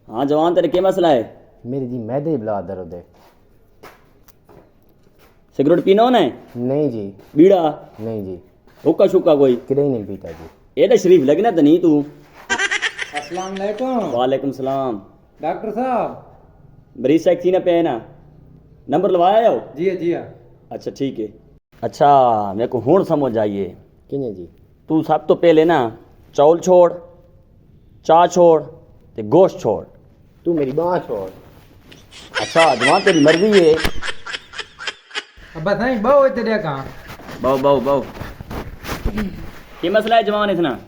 हाँ जवान, तेरे क्या मसला है? मेरी जी मैदे बला दर्द है। सिगरेट पीना है? नहीं जी। बीड़ा? नहीं जी। हुक्का शुक्का कोई? किधर ही नहीं पीता जी। ये तो शरीफ लगना तो नहीं तू। अस्सलाम वालेकुम। वालेकुम सलाम। डॉक्टर साहब। मरीज से थी ना पे ना नंबर लवाया हो? जी जी। अच्छा ठीक है। अच्छा मेरे को हूँ समझ आइए। किने जी? तू सब तो पहले ना चौल छोड़, चा छोड़, ते गोश्त छोड़। तू मेरी बाँह छोड़। अच्छा जवान तेरी मर्जी है। अब साईं बहु इते दे कहां बहु बहु बहु क्या मसला है जवान इतना?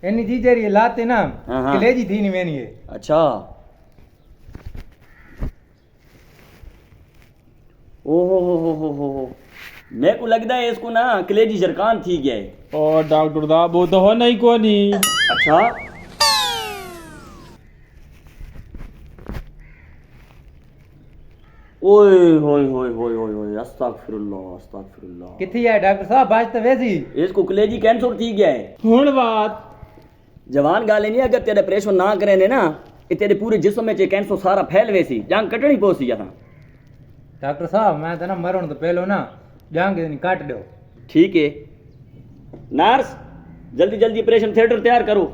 एनी जी तेरी लाते ना हाँ, हाँ। कलेजी थी नहीं मैंने ये। अच्छा ओहो हो मेरे को लगता है इसको ना कलेजी जरकान थी गया है। और डॉक्टर साहब वो तो हो नहीं को नहीं। अच्छा ओए होए होए होए होए होए अस्तगफिरुल्लाह अस्तगफिरुल्लाह। किथे है डॉक्टर साहब? बाज तो वैसी इसको कलेजी कैंसर थी गया है। हुण बात जवान गाल नहीं, अगर तेरे ऑपरेशन ना करे ने ना ये तेरे पूरे जिस्म में कैंसर सारा फैल वैसी जान कटनी पोसी असां। डॉक्टर साहब मैं तो ना मरण तो पहलो ना जान के काट दो। ठीक है नर्स जल्दी जल्दी ऑपरेशन थिएटर तैयार करो।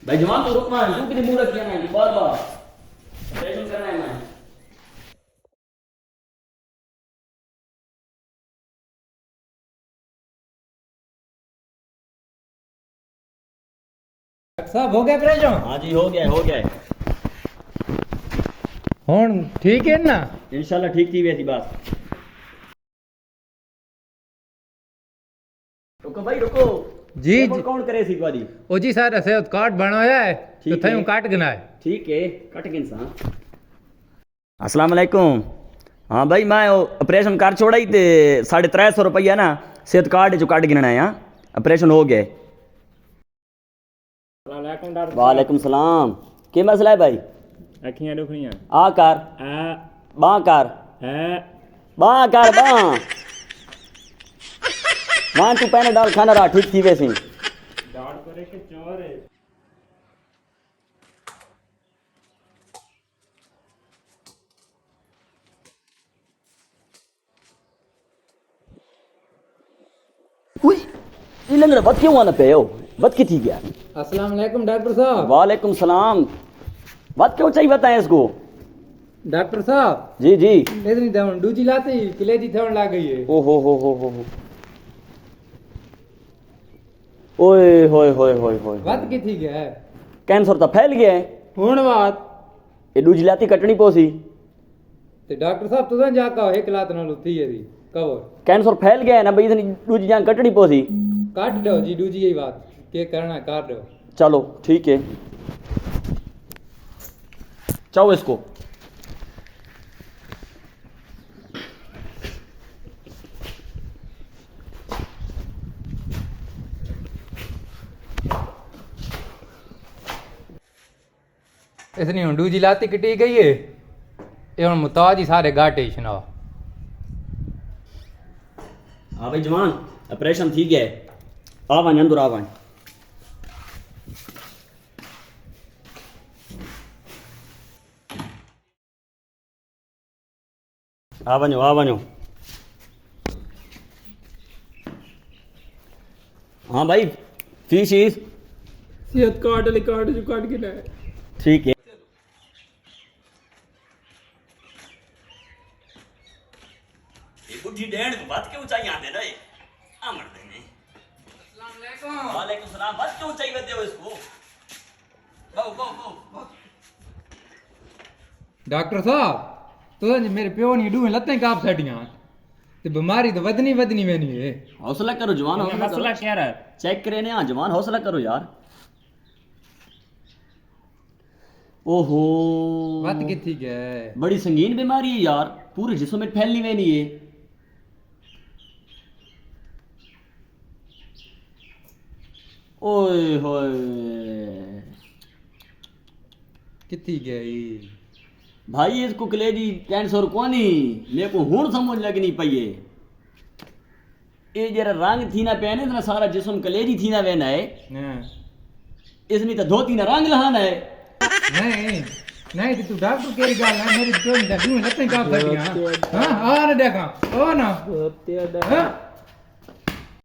भाई जवान तो रुकना है, तू कितनी मुंह रखिया ना बार बार ऑपरेशन करना है मैं। डॉक्टर साहब हो गया ऑपरेशन? हाँ जी हो गया हो गया। हुन ठीक है ना? इंशाल्लाह ठीक थी वैसी बात। रुको भाई रुको। जी, ये जी। कौन करे सी वाली? ओ जी सारा सेहत कार्ड बनाया है तो ठीक थई है। काट गना है। ठीक है कट गए इंसान। अस्सलाम वालेकुम। हाँ भाई मैं ऑपरेशन कर छोड़ा ही ते 350 रुपया ना सेहत कार्ड जो काट गिनना है। हाँ ऑपरेशन हो गया। वालेकुम सलाम। क्या मसला है भाई? अखियां दुखनियां आ कर आ बाँ कर है बाँ कर बाँ वहाँ तू पहने डाल खाना रहा ठीक थी वैसी। डांट करे के चोर है। हुई ये लंगड़ा बद क्यों आना पे हो? बद की थी क्या? अस्सलाम वालेकुम डॉक्टर साहब। वालेकुम सलाम। बद क्यों चाहिए बताएं इसको? डॉक्टर साहब जी जी। इतनी दवन दूजी लाते ही कलेजी थवन लग गई है। ओ हो ओए होए होए होए होए बात की थी क्या है? कैंसर तो फैल गया है। हुन बात ये दूजी लाती कटनी पोसी। ते डॉक्टर साहब तुझे जाका एक लात नाल थी है कवर कैंसर फैल गया है ना भाई, इतनी दूजी जान कटनी पोसी। काट दो जी दूजी यही बात के करना है काट दो। चलो ठीक है चाहो इसको। इसनी हुन दूजी लाती कटी गई है ये हुन मुताज ही सारे गाटे शना। हाँ भाई जवान ऑपरेशन थी गया है। आवान अंदर आवान। आवानो आवानो। हाँ भाई फीस इज सेहत कार्ड वाले कार्ड जो काट के लाए। ठीक है। बुढ़ी डेढ़ बात क्यों चाहिए आते ना ये अमर देने। अस्सलाम वालेकुम। वालेकुम सलाम। बात क्यों चाहिए देते हो इसको? बहु बहु बहु डॉक्टर साहब तुझे मेरे प्यो ने डूए लत्तें काप छटियां ते बीमारी तो वदनी मैंने है। हौसला करो जवान हौसला मसला करो। क्या रहा? चेक करे ना जवान हौसला करो यार। ओहो बात की थी क्या है? बड़ी संगीन बीमारी है यार, पूरे जिस्म में फैलनी वैनी है। ओए होए कितनी गई? भाई इसको कलेजी कैंसर कोनी मेरे को हूं समझ लगनी पई है। ये जरा रंग थी ना पहने तो ना सारा जिस्म कलेजी थी ना वेना है हाँ। इसनी तो धोती ना रंग लहाना है नहीं नहीं तो तू डॉक्टर केरी गाल है मेरी प्यो नी दा दूं लत्तें काप फटियां हां आ ना देखा ओ ना तेरा हां